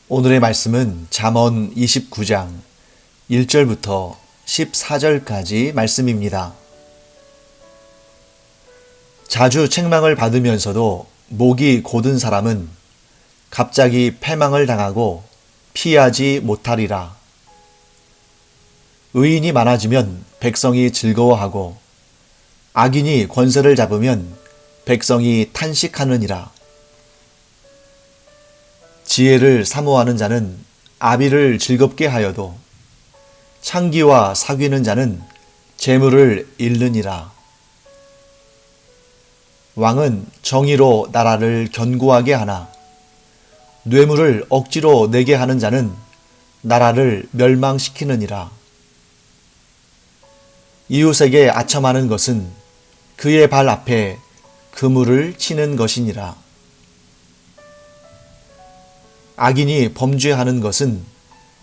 오늘의 말씀은 잠언 29장 1절부터 14절까지 말씀입니다. 자주 책망을 받으면서도 목이 곧은 사람은 갑자기 패망을 당하고 피하지 못하리라. 의인이 많아지면 백성이 즐거워하고 악인이 권세를 잡으면 백성이 탄식하느니라. 지혜를 사모하는 자는 아비를 즐겁게 하여도 창기와 사귀는 자는 재물을 잃느니라. 왕은 정의로 나라를 견고하게 하나 뇌물을 억지로 내게 하는 자는 나라를 멸망시키느니라. 이웃에게 아첨하는 것은 그의 발 앞에 그물을 치는 것이니라. 악인이 범죄하는 것은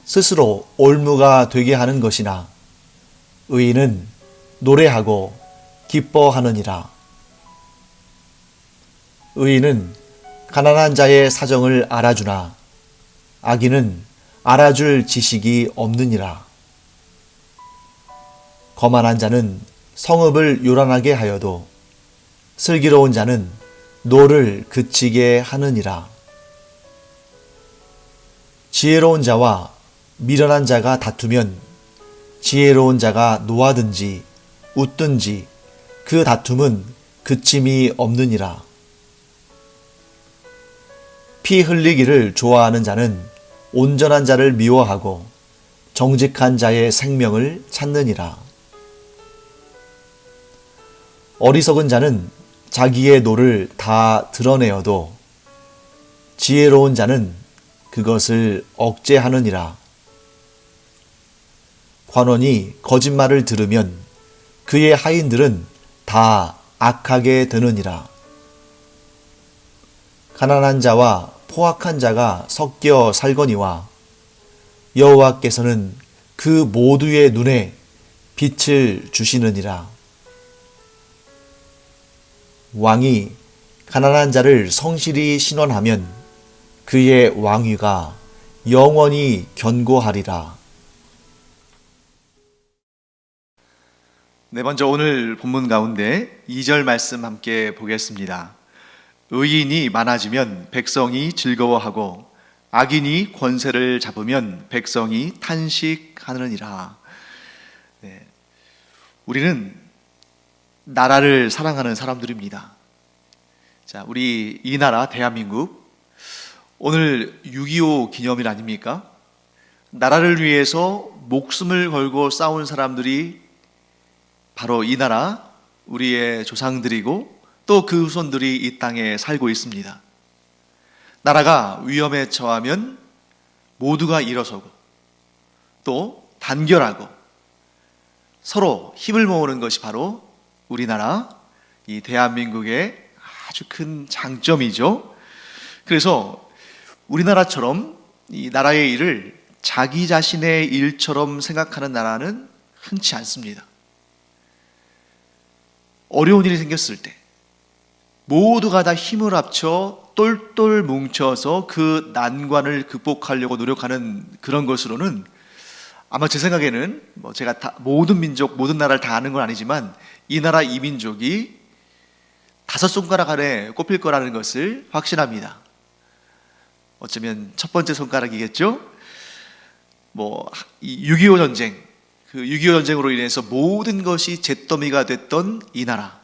스스로 올무가 되게 하는 것이나 의인은 노래하고 기뻐하느니라. 의인은 가난한 자의 사정을 알아주나 악인은 알아줄 지식이 없느니라. 거만한 자는 성읍을 요란하게 하여도 슬기로운 자는 노를 그치게 하느니라. 지혜로운 자와 미련한 자가 다투면 지혜로운 자가 노하든지 웃든지 그 다툼은 그침이 없느니라. 피 흘리기를 좋아하는 자는 온전한 자를 미워하고 정직한 자의 생명을 찾느니라. 어리석은 자는 자기의 노를 다 드러내어도 지혜로운 자는 그것을 억제하느니라. 관원이 거짓말을 들으면 그의 하인들은 다 악하게 되느니라. 가난한 자와 포악한 자가 섞여 살거니와 여호와께서는 그 모두의 눈에 빛을 주시느니라. 왕이 가난한 자를 성실히 신원하면 그의 왕위가 영원히 견고하리라. 네, 먼저 오늘 본문 가운데 2절 말씀 함께 보겠습니다. 의인이 많아지면 백성이 즐거워하고 악인이 권세를 잡으면 백성이 탄식하느니라. 네, 우리는 나라를 사랑하는 사람들입니다. 자, 우리 이 나라 대한민국 오늘 6.25 기념일 아닙니까? 나라를 위해서 목숨을 걸고 싸운 사람들이 바로 이 나라 우리의 조상들이고 또 그 후손들이 이 땅에 살고 있습니다. 나라가 위험에 처하면 모두가 일어서고 또 단결하고 서로 힘을 모으는 것이 바로 우리나라 이 대한민국의 아주 큰 장점이죠. 그래서 우리나라처럼 이 나라의 일을 자기 자신의 일처럼 생각하는 나라는 흔치 않습니다. 어려운 일이 생겼을 때 모두가 다 힘을 합쳐 똘똘 뭉쳐서 그 난관을 극복하려고 노력하는 그런 것으로는 아마 제 생각에는 제가 다 모든 민족, 모든 나라를 다 아는 건 아니지만 이 나라 이 민족이 5손가락 안에 꼽힐 거라는 것을 확신합니다. 어쩌면 첫 번째 손가락이겠죠? 6.25 전쟁, 그 6.25 전쟁으로 인해서 모든 것이 잿더미가 됐던 이 나라.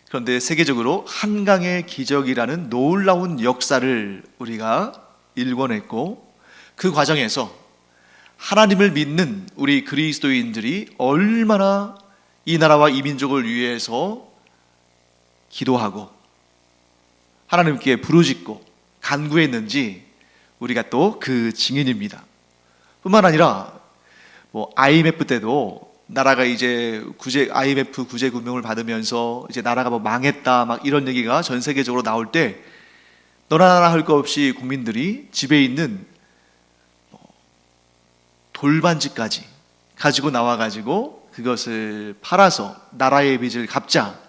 그런데 세계적으로 한강의 기적이라는 놀라운 역사를 우리가 일궈냈고 그 과정에서 하나님을 믿는 우리 그리스도인들이 얼마나 이 나라와 이 민족을 위해서 기도하고 하나님께 부르짖고 간구했는지 우리가 또 그 증인입니다. 뿐만 아니라 IMF 때도 나라가 이제 IMF 구제 금융을 받으면서 이제 나라가 망했다 막 이런 얘기가 전 세계적으로 나올 때 너나 나나 할 것 없이 국민들이 집에 있는 돌반지까지 가지고 나와가지고 그것을 팔아서 나라의 빚을 갚자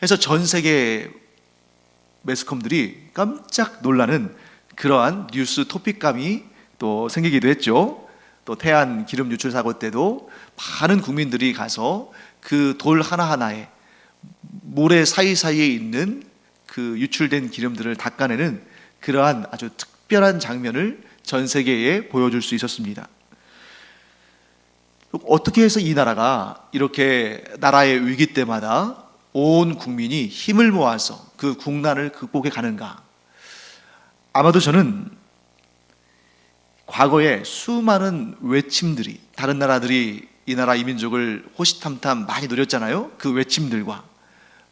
해서 전 세계 매스컴들이 깜짝 놀라는 그러한 뉴스 토픽감이 또 생기기도 했죠. 또 태안 기름 유출 사고 때도 많은 국민들이 가서 그 돌 하나하나에 모래 사이사이에 있는 그 유출된 기름들을 닦아내는 그러한 아주 특별한 장면을 전 세계에 보여줄 수 있었습니다. 어떻게 해서 이 나라가 이렇게 나라의 위기 때마다 온 국민이 힘을 모아서 그 국난을 극복해 가는가? 아마도 저는 과거에 수많은 외침들이, 다른 나라들이 이 나라 이 민족을 호시탐탐 많이 노렸잖아요. 그 외침들과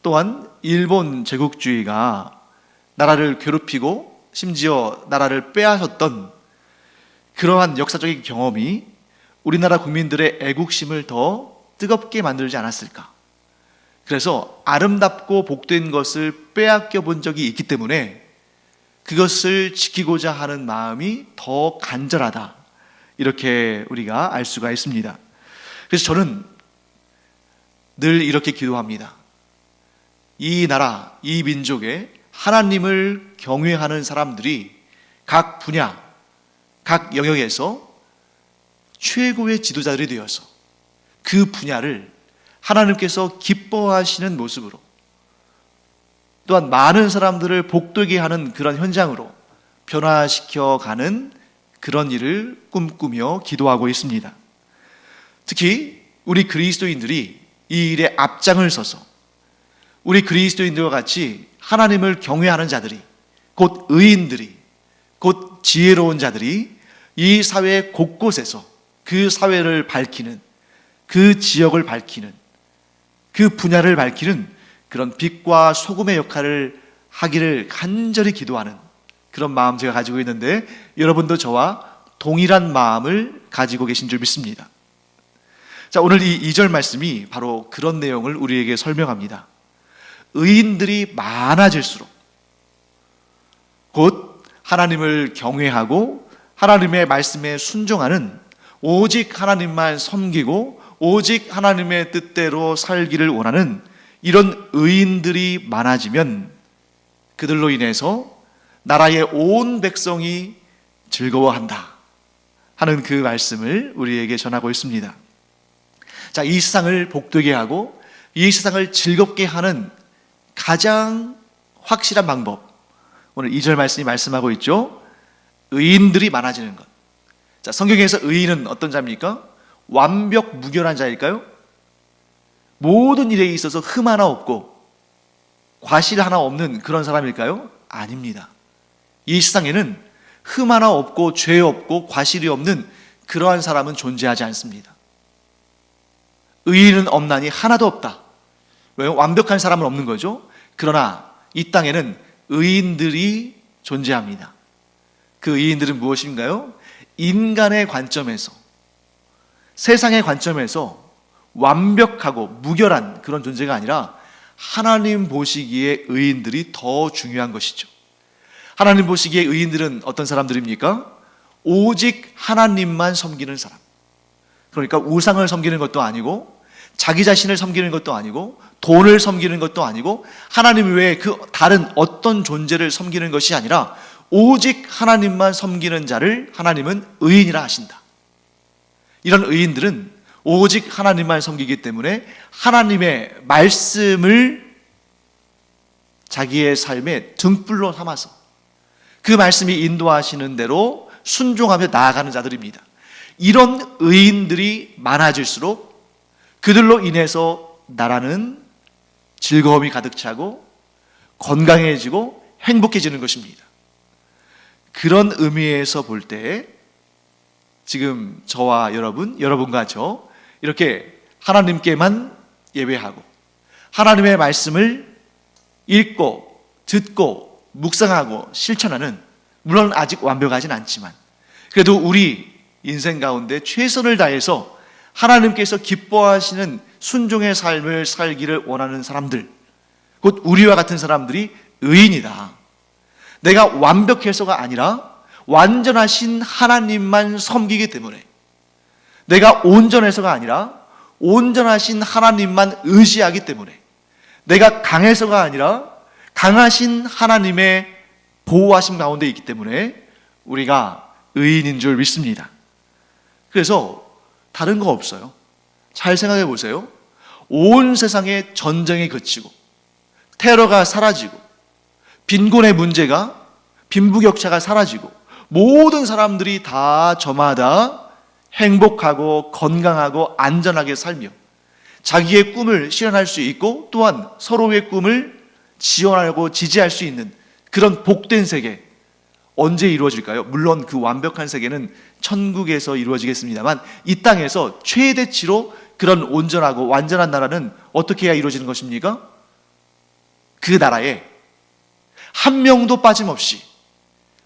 또한 일본 제국주의가 나라를 괴롭히고 심지어 나라를 빼앗았던 그러한 역사적인 경험이 우리나라 국민들의 애국심을 더 뜨겁게 만들지 않았을까. 그래서 아름답고 복된 것을 빼앗겨 본 적이 있기 때문에 그것을 지키고자 하는 마음이 더 간절하다, 이렇게 우리가 알 수가 있습니다. 그래서 저는 늘 이렇게 기도합니다. 이 나라, 이 민족에 하나님을 경외하는 사람들이 각 분야, 각 영역에서 최고의 지도자들이 되어서 그 분야를 하나님께서 기뻐하시는 모습으로, 또한 많은 사람들을 복되게 하는 그런 현장으로 변화시켜가는 그런 일을 꿈꾸며 기도하고 있습니다. 특히 우리 그리스도인들이 이 일에 앞장을 서서 우리 그리스도인들과 같이 하나님을 경외하는 자들이, 곧 의인들이, 곧 지혜로운 자들이 이 사회 곳곳에서 그 사회를 밝히는, 그 지역을 밝히는, 그 분야를 밝히는 그런 빛과 소금의 역할을 하기를 간절히 기도하는 그런 마음 제가 가지고 있는데, 여러분도 저와 동일한 마음을 가지고 계신 줄 믿습니다. 자, 오늘 이 2절 말씀이 바로 그런 내용을 우리에게 설명합니다. 의인들이 많아질수록, 곧 하나님을 경외하고 하나님의 말씀에 순종하는, 오직 하나님만 섬기고 오직 하나님의 뜻대로 살기를 원하는 이런 의인들이 많아지면 그들로 인해서 나라의 온 백성이 즐거워한다 하는 그 말씀을 우리에게 전하고 있습니다. 자, 이 세상을 복되게 하고 이 세상을 즐겁게 하는 가장 확실한 방법, 오늘 2절 말씀이 말씀하고 있죠. 의인들이 많아지는 것. 자, 성경에서 의인은 어떤 자입니까? 완벽 무결한 자일까요? 모든 일에 있어서 흠 하나 없고 과실 하나 없는 그런 사람일까요? 아닙니다. 이 세상에는 흠 하나 없고 죄 없고 과실이 없는 그러한 사람은 존재하지 않습니다. 의인은 없나니 하나도 없다. 왜요? 완벽한 사람은 없는 거죠. 그러나 이 땅에는 의인들이 존재합니다. 그 의인들은 무엇인가요? 인간의 관점에서, 세상의 관점에서 완벽하고 무결한 그런 존재가 아니라 하나님 보시기에 의인들이 더 중요한 것이죠. 하나님 보시기에 의인들은 어떤 사람들입니까? 오직 하나님만 섬기는 사람. 그러니까 우상을 섬기는 것도 아니고 자기 자신을 섬기는 것도 아니고 돈을 섬기는 것도 아니고 하나님 외에 그 다른 어떤 존재를 섬기는 것이 아니라 오직 하나님만 섬기는 자를 하나님은 의인이라 하신다. 이런 의인들은 오직 하나님만 섬기기 때문에 하나님의 말씀을 자기의 삶의 등불로 삼아서 그 말씀이 인도하시는 대로 순종하며 나아가는 자들입니다. 이런 의인들이 많아질수록 그들로 인해서 나라는 즐거움이 가득 차고 건강해지고 행복해지는 것입니다. 그런 의미에서 볼 때 지금 저와 여러분과 저 이렇게 하나님께만 예배하고 하나님의 말씀을 읽고 듣고 묵상하고 실천하는, 물론 아직 완벽하진 않지만 그래도 우리 인생 가운데 최선을 다해서 하나님께서 기뻐하시는 순종의 삶을 살기를 원하는 사람들, 곧 우리와 같은 사람들이 의인이다. 내가 완벽해서가 아니라 완전하신 하나님만 섬기기 때문에, 내가 온전해서가 아니라 온전하신 하나님만 의지하기 때문에, 내가 강해서가 아니라 강하신 하나님의 보호하심 가운데 있기 때문에 우리가 의인인 줄 믿습니다. 그래서 다른 거 없어요. 잘 생각해 보세요. 온 세상에 전쟁이 그치고 테러가 사라지고 빈곤의 문제가, 빈부격차가 사라지고 모든 사람들이 다 저마다 행복하고 건강하고 안전하게 살며 자기의 꿈을 실현할 수 있고 또한 서로의 꿈을 지원하고 지지할 수 있는 그런 복된 세계, 언제 이루어질까요? 물론 그 완벽한 세계는 천국에서 이루어지겠습니다만 이 땅에서 최대치로 그런 온전하고 완전한 나라는 어떻게 해야 이루어지는 것입니까? 그 나라에 한 명도 빠짐없이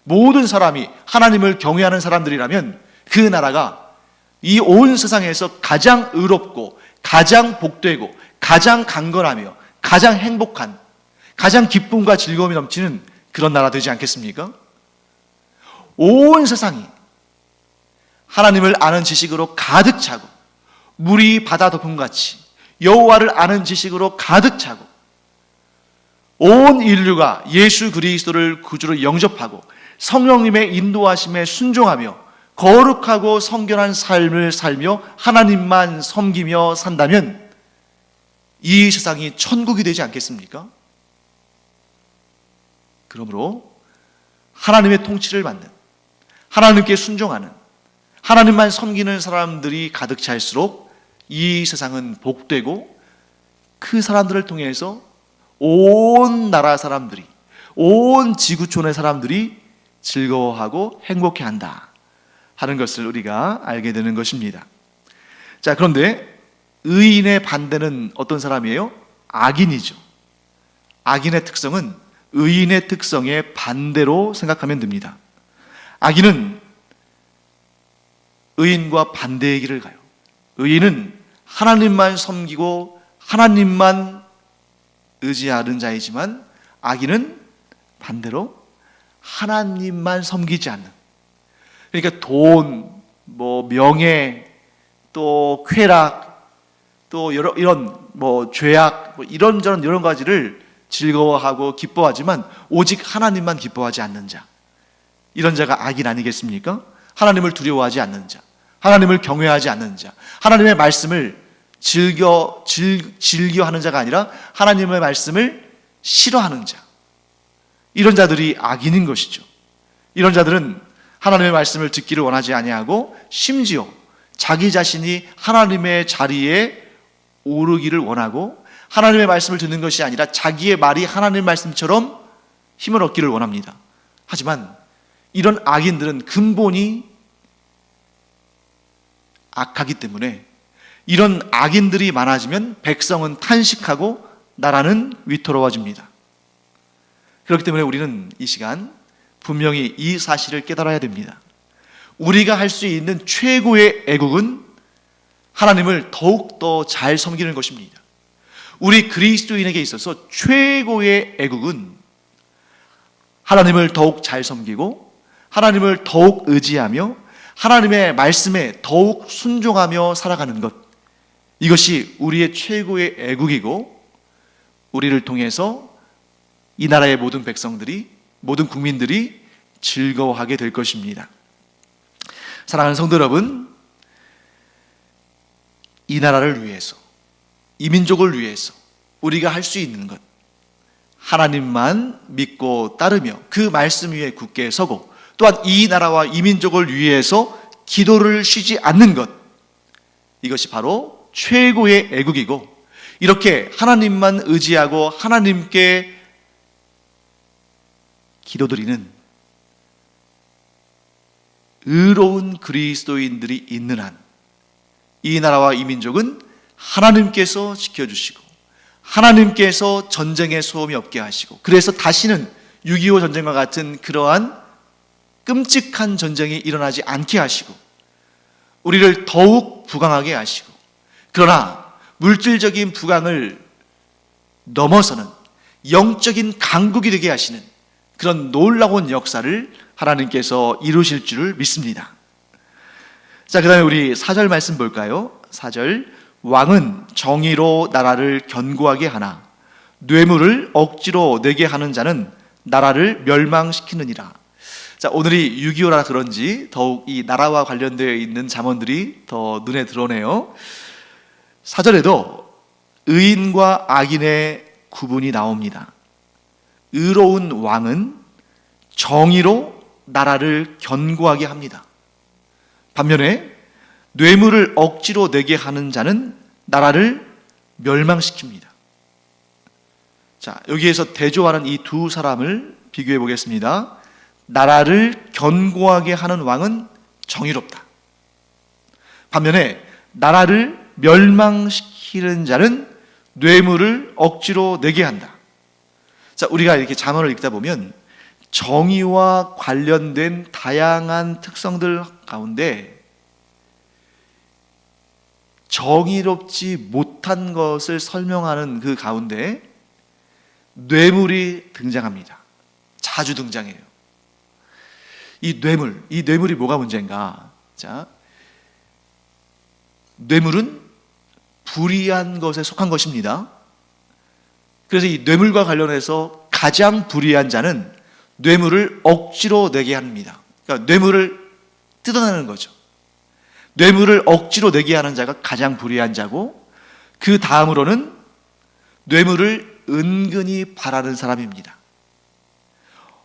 모든 사람이 하나님을 경외하는 사람들이라면 그 나라가 이 온 세상에서 가장 의롭고 가장 복되고 가장 강건하며 가장 행복한, 가장 기쁨과 즐거움이 넘치는 그런 나라 되지 않겠습니까? 온 세상이 하나님을 아는 지식으로 가득 차고 물이 바다 덮음같이 여호와를 아는 지식으로 가득 차고 온 인류가 예수 그리스도를 구주로 영접하고 성령님의 인도하심에 순종하며 거룩하고 성결한 삶을 살며 하나님만 섬기며 산다면 이 세상이 천국이 되지 않겠습니까? 그러므로 하나님의 통치를 받는, 하나님께 순종하는, 하나님만 섬기는 사람들이 가득 차일수록 이 세상은 복되고 그 사람들을 통해서 온 나라 사람들이, 온 지구촌의 사람들이 즐거워하고 행복해한다 하는 것을 우리가 알게 되는 것입니다. 자, 그런데 의인의 반대는 어떤 사람이에요? 악인이죠. 악인의 특성은 의인의 특성의 반대로 생각하면 됩니다. 악인은 의인과 반대의 길을 가요. 의인은 하나님만 섬기고 하나님만 의지하는 자이지만 악인은 반대로 하나님만 섬기지 않는, 그러니까 돈, 명예, 또 쾌락, 또 이런 죄악, 이런저런 여러 가지를 즐거워하고 기뻐하지만 오직 하나님만 기뻐하지 않는 자, 이런 자가 악인 아니겠습니까? 하나님을 두려워하지 않는 자, 하나님을 경외하지 않는 자, 하나님의 말씀을 즐겨 하는 자가 아니라 하나님의 말씀을 싫어하는 자, 이런 자들이 악인인 것이죠. 이런 자들은 하나님의 말씀을 듣기를 원하지 아니하고 심지어 자기 자신이 하나님의 자리에 오르기를 원하고 하나님의 말씀을 듣는 것이 아니라 자기의 말이 하나님의 말씀처럼 힘을 얻기를 원합니다. 하지만 이런 악인들은 근본이 악하기 때문에 이런 악인들이 많아지면 백성은 탄식하고 나라는 위태로워집니다. 그렇기 때문에 우리는 이 시간 분명히 이 사실을 깨달아야 됩니다. 우리가 할 수 있는 최고의 애국은 하나님을 더욱더 잘 섬기는 것입니다. 우리 그리스도인에게 있어서 최고의 애국은 하나님을 더욱 잘 섬기고 하나님을 더욱 의지하며 하나님의 말씀에 더욱 순종하며 살아가는 것, 이것이 우리의 최고의 애국이고 우리를 통해서 이 나라의 모든 백성들이, 모든 국민들이 즐거워하게 될 것입니다. 사랑하는 성도 여러분, 이 나라를 위해서, 이 민족을 위해서 우리가 할 수 있는 것, 하나님만 믿고 따르며 그 말씀 위에 굳게 서고 또한 이 나라와 이 민족을 위해서 기도를 쉬지 않는 것, 이것이 바로 최고의 애국이고, 이렇게 하나님만 의지하고 하나님께 기도드리는 의로운 그리스도인들이 있는 한 이 나라와 이 민족은 하나님께서 지켜주시고 하나님께서 전쟁에 소음이 없게 하시고, 그래서 다시는 6.25 전쟁과 같은 그러한 끔찍한 전쟁이 일어나지 않게 하시고 우리를 더욱 부강하게 하시고, 그러나 물질적인 부강을 넘어서는 영적인 강국이 되게 하시는 그런 놀라운 역사를 하나님께서 이루실 줄을 믿습니다. 자, 그 다음에 우리 4절 말씀 볼까요? 4절, 왕은 정의로 나라를 견고하게 하나 뇌물을 억지로 내게 하는 자는 나라를 멸망시키느니라. 자, 오늘이 6.25라 그런지 더욱 이 나라와 관련되어 있는 잠언들이 더 눈에 들어오네요. 4절에도 의인과 악인의 구분이 나옵니다. 의로운 왕은 정의로 나라를 견고하게 합니다. 반면에 뇌물을 억지로 내게 하는 자는 나라를 멸망시킵니다. 자, 여기에서 대조하는 이 두 사람을 비교해 보겠습니다. 나라를 견고하게 하는 왕은 정의롭다. 반면에 나라를 멸망시키는 자는 뇌물을 억지로 내게 한다. 자, 우리가 이렇게 잠언을 읽다 보면 정의와 관련된 다양한 특성들 가운데 정의롭지 못한 것을 설명하는 그 가운데 뇌물이 등장합니다. 자주 등장해요. 이 뇌물이 뭐가 문제인가? 자, 뇌물은 불의한 것에 속한 것입니다. 그래서 이 뇌물과 관련해서 가장 불의한 자는 뇌물을 억지로 내게 합니다. 그러니까 뇌물을 뜯어내는 거죠. 뇌물을 억지로 내게 하는 자가 가장 불의한 자고, 그 다음으로는 뇌물을 은근히 바라는 사람입니다.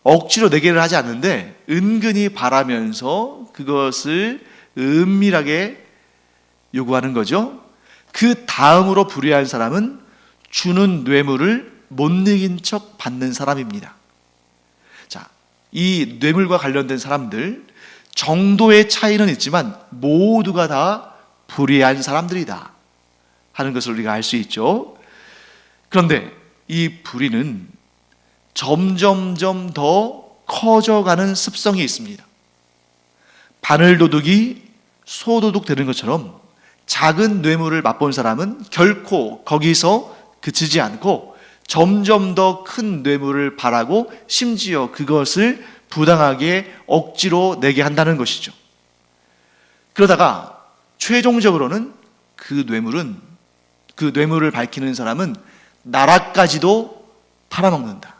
억지로 내게를 하지 않는데 은근히 바라면서 그것을 은밀하게 요구하는 거죠. 그 다음으로 불의한 사람은 주는 뇌물을 못 이긴 척 받는 사람입니다. 자, 이 뇌물과 관련된 사람들 정도의 차이는 있지만 모두가 다 불의한 사람들이다 하는 것을 우리가 알 수 있죠. 그런데 이 불의는 점점점 더 커져가는 습성이 있습니다. 바늘도둑이 소도둑 되는 것처럼 작은 뇌물을 맛본 사람은 결코 거기서 그치지 않고 점점 더 큰 뇌물을 바라고 심지어 그것을 부당하게 억지로 내게 한다는 것이죠. 그러다가 최종적으로는 그 뇌물을 밝히는 사람은 나라까지도 팔아먹는다.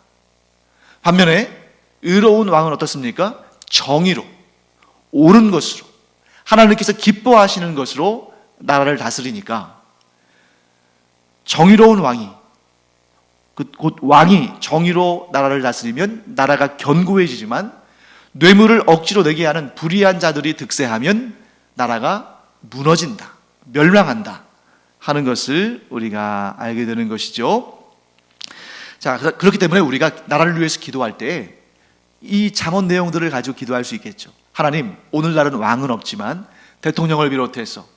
반면에 의로운 왕은 어떻습니까? 정의로, 옳은 것으로, 하나님께서 기뻐하시는 것으로 나라를 다스리니까 정의로운 왕이, 곧 왕이 정의로 나라를 다스리면 나라가 견고해지지만 뇌물을 억지로 내게 하는 불의한 자들이 득세하면 나라가 무너진다, 멸망한다 하는 것을 우리가 알게 되는 것이죠. 자, 그렇기 때문에 우리가 나라를 위해서 기도할 때 이 잠언 내용들을 가지고 기도할 수 있겠죠. 하나님, 오늘날은 왕은 없지만 대통령을 비롯해서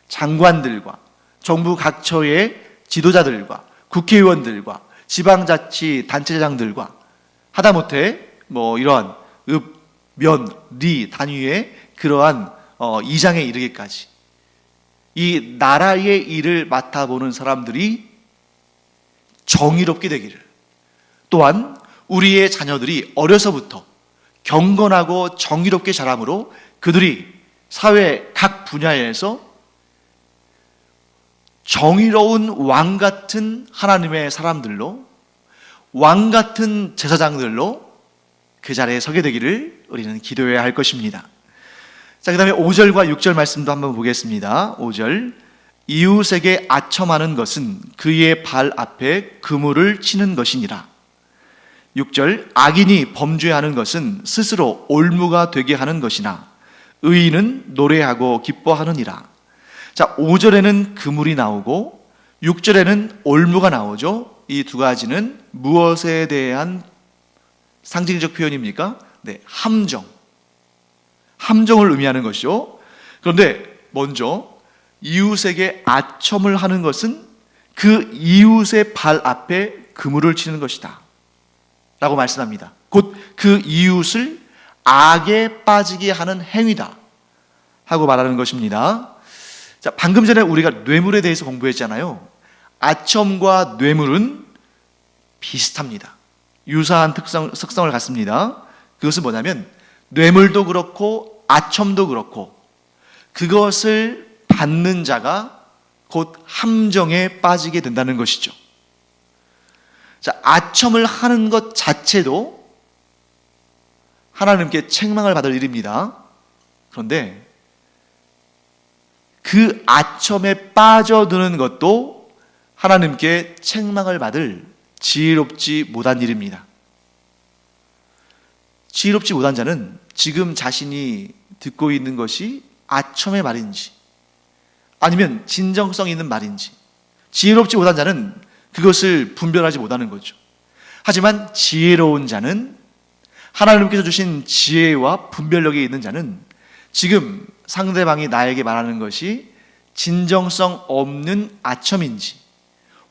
장관들과 정부 각처의 지도자들과 국회의원들과 지방자치 단체장들과 하다못해 이러한 읍, 면, 리 단위의 그러한 이장에 이르기까지 이 나라의 일을 맡아보는 사람들이 정의롭게 되기를, 또한 우리의 자녀들이 어려서부터 경건하고 정의롭게 자라므로 그들이 사회 각 분야에서 정의로운 왕 같은 하나님의 사람들로, 왕 같은 제사장들로 그 자리에 서게 되기를 우리는 기도해야 할 것입니다. 자, 그 다음에 5절과 6절 말씀도 한번 보겠습니다. 5절, 이웃에게 아첨하는 것은 그의 발 앞에 그물을 치는 것이니라. 6절, 악인이 범죄하는 것은 스스로 올무가 되게 하는 것이나 의인은 노래하고 기뻐하느니라. 자, 5절에는 그물이 나오고 6절에는 올무가 나오죠. 이 두 가지는 무엇에 대한 상징적 표현입니까? 네, 함정을 의미하는 것이죠. 그런데 먼저 이웃에게 아첨을 하는 것은 그 이웃의 발 앞에 그물을 치는 것이다 라고 말씀합니다. 곧 그 이웃을 악에 빠지게 하는 행위다 하고 말하는 것입니다. 자, 방금 전에 우리가 뇌물에 대해서 공부했잖아요. 아첨과 뇌물은 비슷합니다. 유사한 특성을 갖습니다. 그것은 뭐냐면 뇌물도 그렇고 아첨도 그렇고 그것을 받는 자가 곧 함정에 빠지게 된다는 것이죠. 자, 아첨을 하는 것 자체도 하나님께 책망을 받을 일입니다. 그런데 그 아첨에 빠져드는 것도 하나님께 책망을 받을 지혜롭지 못한 일입니다. 지혜롭지 못한 자는 지금 자신이 듣고 있는 것이 아첨의 말인지 아니면 진정성 있는 말인지, 지혜롭지 못한 자는 그것을 분별하지 못하는 거죠. 하지만 지혜로운 자는, 하나님께서 주신 지혜와 분별력이 있는 자는 지금 상대방이 나에게 말하는 것이 진정성 없는 아첨인지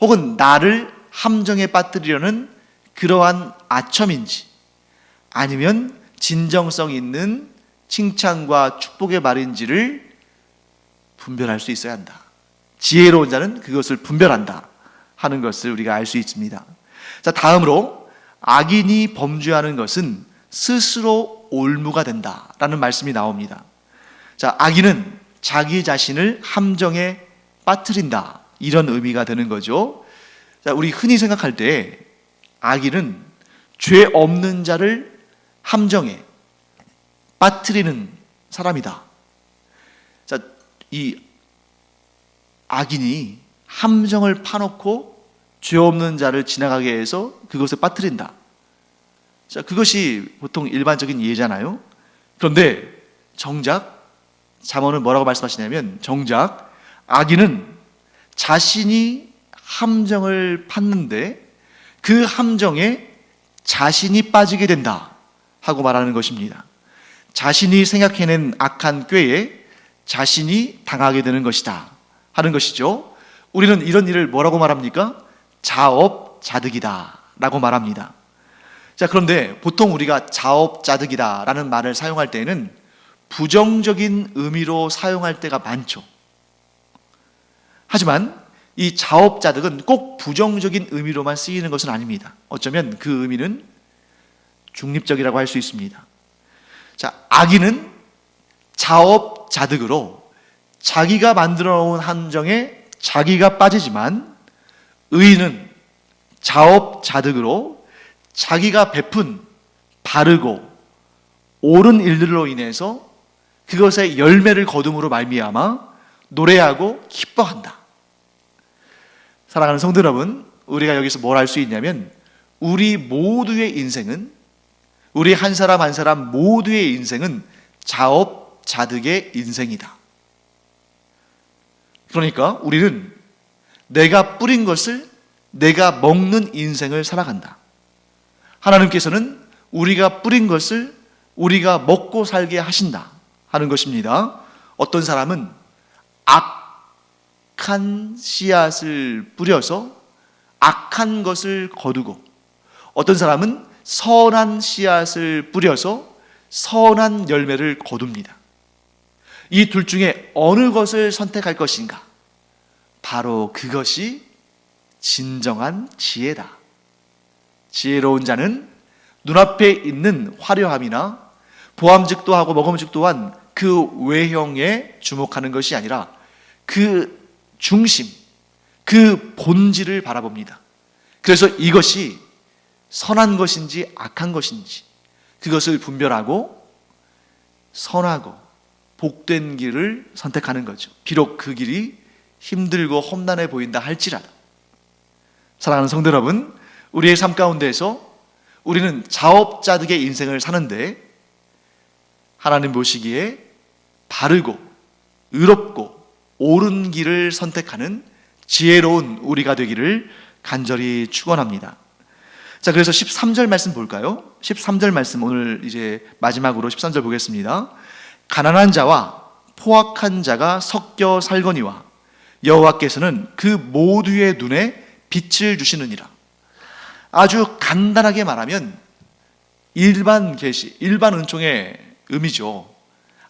혹은 나를 함정에 빠뜨리려는 그러한 아첨인지 아니면 진정성 있는 칭찬과 축복의 말인지를 분별할 수 있어야 한다. 지혜로운 자는 그것을 분별한다 하는 것을 우리가 알 수 있습니다. 자, 다음으로 악인이 범죄하는 것은 스스로 올무가 된다라는 말씀이 나옵니다. 자, 악인은 자기 자신을 함정에 빠뜨린다, 이런 의미가 되는 거죠. 자, 우리 흔히 생각할 때 악인은 죄 없는 자를 함정에 빠뜨리는 사람이다. 자, 이 악인이 함정을 파놓고 죄 없는 자를 지나가게 해서 그것을 빠뜨린다. 자, 그것이 보통 일반적인 이해잖아요. 그런데 정작 잠언은 뭐라고 말씀하시냐면, 정작 악인은 자신이 함정을 팠는데 그 함정에 자신이 빠지게 된다 하고 말하는 것입니다. 자신이 생각해낸 악한 꾀에 자신이 당하게 되는 것이다 하는 것이죠. 우리는 이런 일을 뭐라고 말합니까? 자업자득이다 라고 말합니다. 자, 그런데 보통 우리가 자업자득이다 라는 말을 사용할 때는 부정적인 의미로 사용할 때가 많죠. 하지만 이 자업자득은 꼭 부정적인 의미로만 쓰이는 것은 아닙니다. 어쩌면 그 의미는 중립적이라고 할 수 있습니다. 자, 악인은 자업자득으로 자기가 만들어 놓은 함정에 자기가 빠지지만, 의인은 자업자득으로 자기가 베푼 바르고 옳은 일들로 인해서 그것의 열매를 거둠으로 말미암아 노래하고 기뻐한다. 사랑하는 성도 여러분, 우리가 여기서 뭘 알 수 있냐면, 우리 모두의 인생은, 우리 한 사람 한 사람 모두의 인생은 자업자득의 인생이다. 그러니까 우리는 내가 뿌린 것을 내가 먹는 인생을 살아간다. 하나님께서는 우리가 뿌린 것을 우리가 먹고 살게 하신다 하는 것입니다. 어떤 사람은 악한 씨앗을 뿌려서 악한 것을 거두고, 어떤 사람은 선한 씨앗을 뿌려서 선한 열매를 거둡니다. 이 둘 중에 어느 것을 선택할 것인가? 바로 그것이 진정한 지혜다. 지혜로운 자는 눈앞에 있는 화려함이나 보암직도 하고 먹음직도 한 그 외형에 주목하는 것이 아니라 그 중심, 그 본질을 바라봅니다. 그래서 이것이 선한 것인지 악한 것인지 그것을 분별하고 선하고 복된 길을 선택하는 거죠. 비록 그 길이 힘들고 험난해 보인다 할지라도. 사랑하는 성도 여러분, 우리의 삶 가운데에서 우리는 자업자득의 인생을 사는데 하나님 보시기에 바르고 의롭고 옳은 길을 선택하는 지혜로운 우리가 되기를 간절히 축원합니다. 자, 그래서 13절 말씀 볼까요? 13절 말씀, 오늘 이제 마지막으로 13절 보겠습니다. 가난한 자와 포악한 자가 섞여 살거니와 여호와께서는 그 모두의 눈에 빛을 주시느니라. 아주 간단하게 말하면 일반 계시, 일반 은총의 의미죠.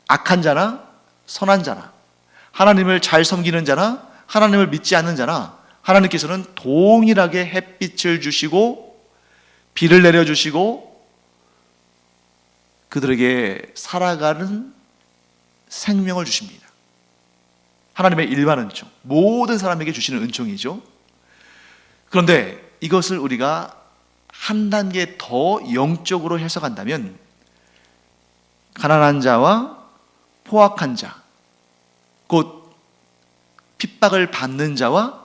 악한 자나 선한 자나, 하나님을 잘 섬기는 자나 하나님을 믿지 않는 자나, 하나님께서는 동일하게 햇빛을 주시고 비를 내려주시고 그들에게 살아가는 생명을 주십니다. 하나님의 일반 은총, 모든 사람에게 주시는 은총이죠. 그런데 이것을 우리가 한 단계 더 영적으로 해석한다면 가난한 자와 포악한 자, 곧 핍박을 받는 자와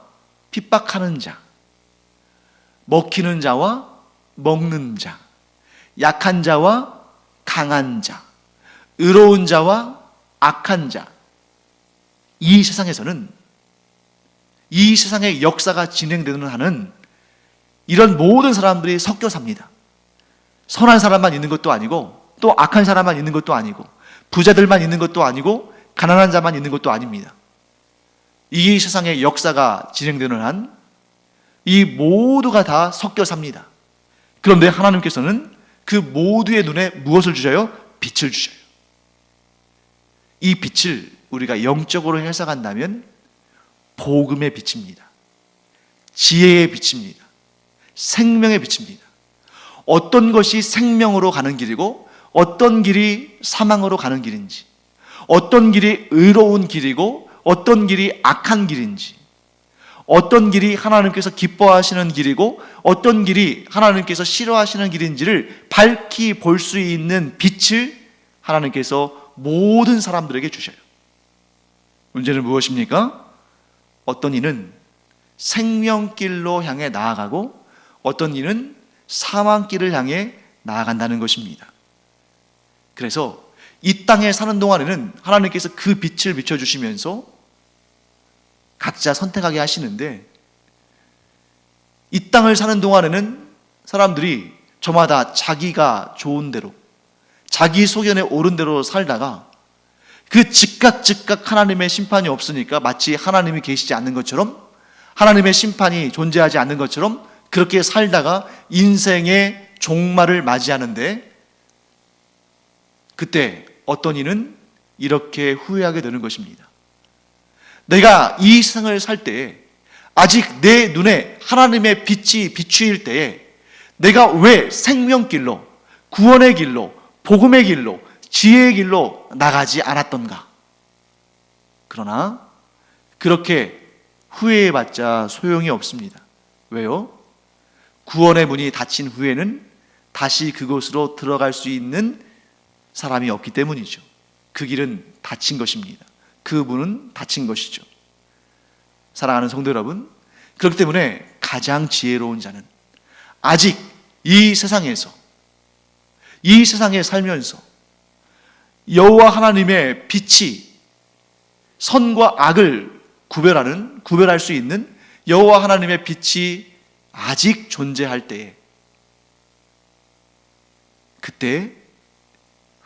핍박하는 자, 먹히는 자와 먹는 자, 약한 자와 강한 자, 의로운 자와 악한 자, 이 세상에서는, 이 세상의 역사가 진행되는 한은 이런 모든 사람들이 섞여 삽니다. 선한 사람만 있는 것도 아니고 또 악한 사람만 있는 것도 아니고 부자들만 있는 것도 아니고 가난한 자만 있는 것도 아닙니다. 이 세상의 역사가 진행되는 한 이 모두가 다 섞여 삽니다. 그런데 하나님께서는 그 모두의 눈에 무엇을 주셔요? 빛을 주셔요. 이 빛을 우리가 영적으로 해석한다면 복음의 빛입니다. 지혜의 빛입니다. 생명의 빛입니다. 어떤 것이 생명으로 가는 길이고 어떤 길이 사망으로 가는 길인지, 어떤 길이 의로운 길이고 어떤 길이 악한 길인지, 어떤 길이 하나님께서 기뻐하시는 길이고 어떤 길이 하나님께서 싫어하시는 길인지를 밝히 볼 수 있는 빛을 하나님께서 모든 사람들에게 주셔요. 문제는 무엇입니까? 어떤 이는 생명길로 향해 나아가고 어떤 이는 사망길을 향해 나아간다는 것입니다. 그래서 이 땅에 사는 동안에는 하나님께서 그 빛을 비춰주시면서 각자 선택하게 하시는데, 이 땅을 사는 동안에는 사람들이 저마다 자기가 좋은 대로, 자기 소견에 옳은 대로 살다가 그 즉각 하나님의 심판이 없으니까 마치 하나님이 계시지 않는 것처럼, 하나님의 심판이 존재하지 않는 것처럼 그렇게 살다가 인생의 종말을 맞이하는데, 그때 어떤 이는 이렇게 후회하게 되는 것입니다. 내가 이 세상을 살 때에 아직 내 눈에 하나님의 빛이 비추일 때에 내가 왜 생명길로, 구원의 길로, 복음의 길로, 지혜의 길로 나가지 않았던가? 그러나 그렇게 후회해봤자 소용이 없습니다. 왜요? 구원의 문이 닫힌 후에는 다시 그곳으로 들어갈 수 있는 사람이 없기 때문이죠. 그 길은 닫힌 것입니다. 그 문은 닫힌 것이죠. 사랑하는 성도 여러분, 그렇기 때문에 가장 지혜로운 자는 아직 이 세상에 살면서 여호와 하나님의 빛이 선과 악을 구별할 수 있는 여호와 하나님의 빛이 아직 존재할 때에, 그때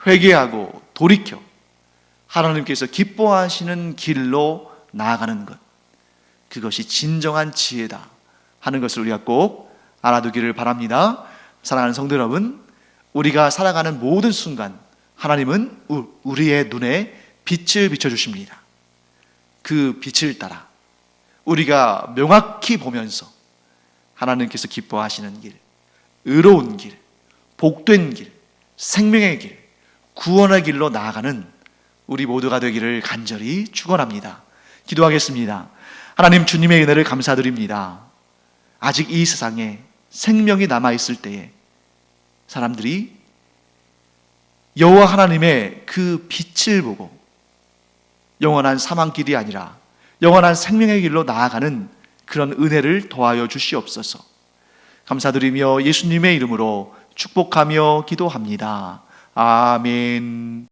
회개하고 돌이켜 하나님께서 기뻐하시는 길로 나아가는 것, 그것이 진정한 지혜다 하는 것을 우리가 꼭 알아두기를 바랍니다. 사랑하는 성도 여러분, 우리가 살아가는 모든 순간 하나님은 우리의 눈에 빛을 비춰주십니다. 그 빛을 따라 우리가 명확히 보면서 하나님께서 기뻐하시는 길, 의로운 길, 복된 길, 생명의 길, 구원의 길로 나아가는 우리 모두가 되기를 간절히 축원합니다. 기도하겠습니다. 하나님, 주님의 은혜를 감사드립니다. 아직 이 세상에 생명이 남아있을 때에 사람들이 여호와 하나님의 그 빛을 보고 영원한 사망길이 아니라 영원한 생명의 길로 나아가는 그런 은혜를 더하여 주시옵소서. 감사드리며 예수님의 이름으로 축복하며 기도합니다. 아멘.